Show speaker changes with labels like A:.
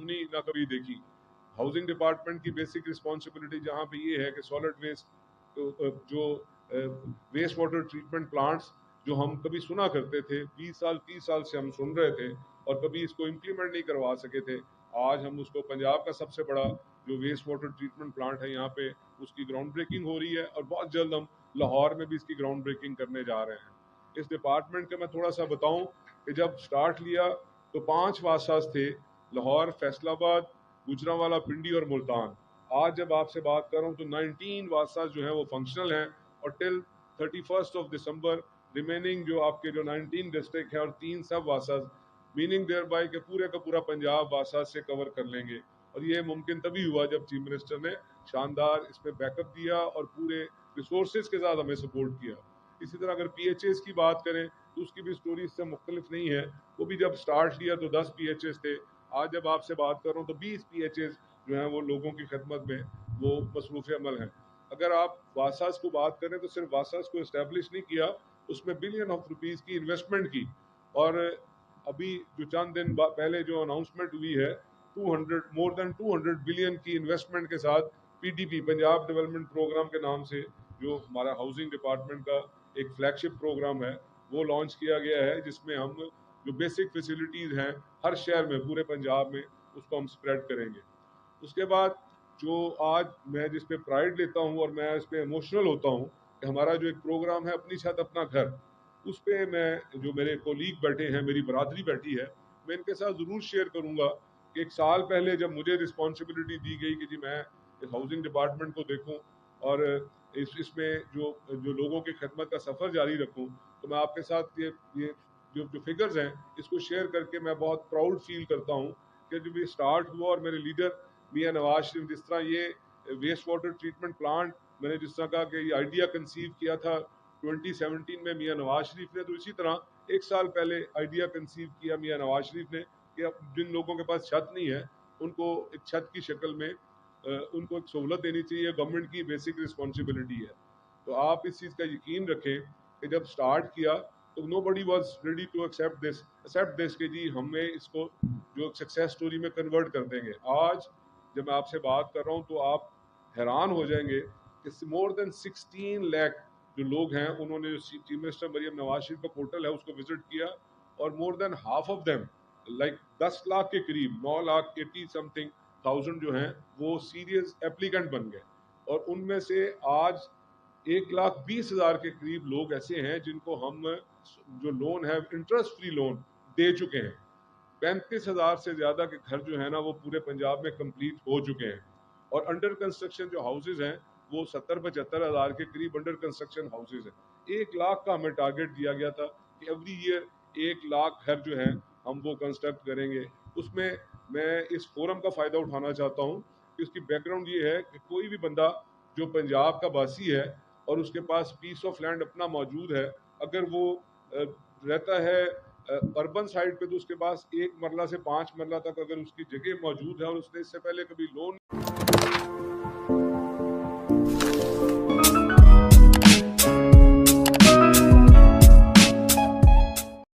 A: सुनी ना कभी देखी। हाउसिंग डिपार्टमेंट की बेसिक रिस्पॉन्सिबिलिटी जहाँ पे ये है कि सॉलिड वेस्ट जो वेस्ट वाटर ट्रीटमेंट प्लांट्स जो हम कभी सुना करते थे, 20 साल 30 साल से हम सुन रहे थे और कभी इसको इम्प्लीमेंट नहीं करवा सके थे, आज हम उसको, पंजाब का सबसे बड़ा जो वेस्ट वाटर ट्रीटमेंट प्लांट है यहाँ पे, उसकी ग्राउंड ब्रेकिंग हो रही है और बहुत जल्द हम लाहौर में भी इसकी ग्राउंड ब्रेकिंग करने जा रहे हैं। इस डिपार्टमेंट का मैं थोड़ा सा बताऊं कि जब स्टार्ट लिया तो 5 वासास थे, लाहौर, फैसलाबाद, गुजरांवाला, पिंडी और मुल्तान। आज जब आपसे बात कर रहा हूँ तो 19 वासास जो है वो फंक्शनल हैं और टिल 31 दिसंबर रिमेनिंग जो आपके जो 19 डिस्ट्रिक्ट है और 3 सब वासास, मीनिंग देयर बाय के पूरे का पूरा पंजाब वासास से कवर कर लेंगे। और ये मुमकिन तभी हुआ जब चीफ मिनिस्टर ने शानदार इसमें बैकअप दिया और पूरे रिसोर्सेज के साथ हमें सपोर्ट किया। इसी तरह अगर PHAs की बात करें तो उसकी भी स्टोरी इससे मुख्तलिफ नहीं है। वो भी जब स्टार्ट लिया तो 10 PHAs थे, आज जब आपसे बात कर रहा हूँ तो 20 PHAs जो हैं वो लोगों की खिदमत में वो मसरूफ़ अमल हैं। अगर आप वासास को बात करें तो सिर्फ वासास को इस्टेब्लिश नहीं किया, उसमें बिलियन ऑफ रुपीज़ की इन्वेस्टमेंट की। और अभी जो चंद दिन पहले जो अनाउंसमेंट हुई है, 200 मोर देन 200 बिलियन की इन्वेस्टमेंट के साथ PDP, पंजाब डेवलपमेंट प्रोग्राम के नाम से जो हमारा हाउसिंग डिपार्टमेंट का एक फ्लैगशिप प्रोग्राम है वो लॉन्च किया गया है, जिसमें हम जो बेसिक फैसिलिटीज़ हैं हर शहर में, पूरे पंजाब में, उसको हम स्प्रेड करेंगे। उसके बाद जो आज मैं जिस पे प्राइड लेता हूँ और मैं इस पे इमोशनल होता हूँ कि हमारा जो एक प्रोग्राम है अपनी छत अपना घर, उस पे मैं, जो मेरे कोलीग बैठे हैं, मेरी बरादरी बैठी है, मैं इनके साथ ज़रूर शेयर करूँगा कि 1 साल पहले जब मुझे रिस्पॉन्सिबिलिटी दी गई कि जी मैं इस हाउसिंग डिपार्टमेंट को देखूँ और इसमें जो जो लोगों की खिदमत का सफ़र जारी रखूँ, तो मैं आपके साथ ये जो फिगर्स हैं इसको शेयर करके मैं बहुत प्राउड फील करता हूँ कि जब ये स्टार्ट हुआ और मेरे लीडर मियां नवाज शरीफ, जिस तरह ये वेस्ट वाटर ट्रीटमेंट प्लांट मैंने जिस तरह कहा कि ये आइडिया कंसीव किया था 2017 में मियां नवाज शरीफ ने, तो इसी तरह 1 साल पहले आइडिया कंसीव किया मियां नवाज शरीफ ने कि अब जिन लोगों के पास छत नहीं है उनको एक छत की शक्ल में उनको एक सहूलत देनी चाहिए, गवर्नमेंट की बेसिक रिस्पॉन्सिबिलिटी है। तो आप इस चीज़ का यकीन रखें कि जब स्टार्ट किया तो nobody was ready to accept this कि जी हमें इसको जो सक्सेस स्टोरी में कन्वर्ट कर देंगे। आज जब मैं आपसे बात कर रहा हूँ तो आप हैरान हो जाएंगे कि मोर देन 16 लाख जो लोग हैं उन्होंने जो चीफ मिनिस्टर मरियम नवाज शरीफ का पोर्टल है उसको विजिट किया और more than half of them, like 10 lakh के करीब, 9 लाख 80 समथिंग थाउजेंड जो हैं वो सीरियस एप्लीकेंट बन गए। और उनमें से आज 1,20,000 के करीब लोग ऐसे हैं जिनको हम जो लोन है इंटरेस्ट फ्री लोन दे चुके हैं। 35,000 से ज़्यादा के घर जो है ना वो पूरे पंजाब में कंप्लीट हो चुके हैं। और अंडर कंस्ट्रक्शन जो हाउसेज हैं वो 70-75,000 के करीब अंडर कंस्ट्रक्शन हाउसेज हैं। 1 लाख का हमें टारगेट दिया गया था कि एवरी ईयर 1 लाख घर जो हैं हम वो कंस्ट्रक्ट करेंगे। उसमें मैं इस फोरम का फ़ायदा उठाना चाहता हूँ कि उसकी बैकग्राउंड ये है कि कोई भी बंदा जो पंजाब का वासी है और उसके पास पीस ऑफ लैंड अपना मौजूद है, अगर वो रहता है अर्बन साइड पे, तो उसके पास 1 मरला से 5 मरला तक अगर उसकी जगह मौजूद है और उसने इससे पहले कभी लोन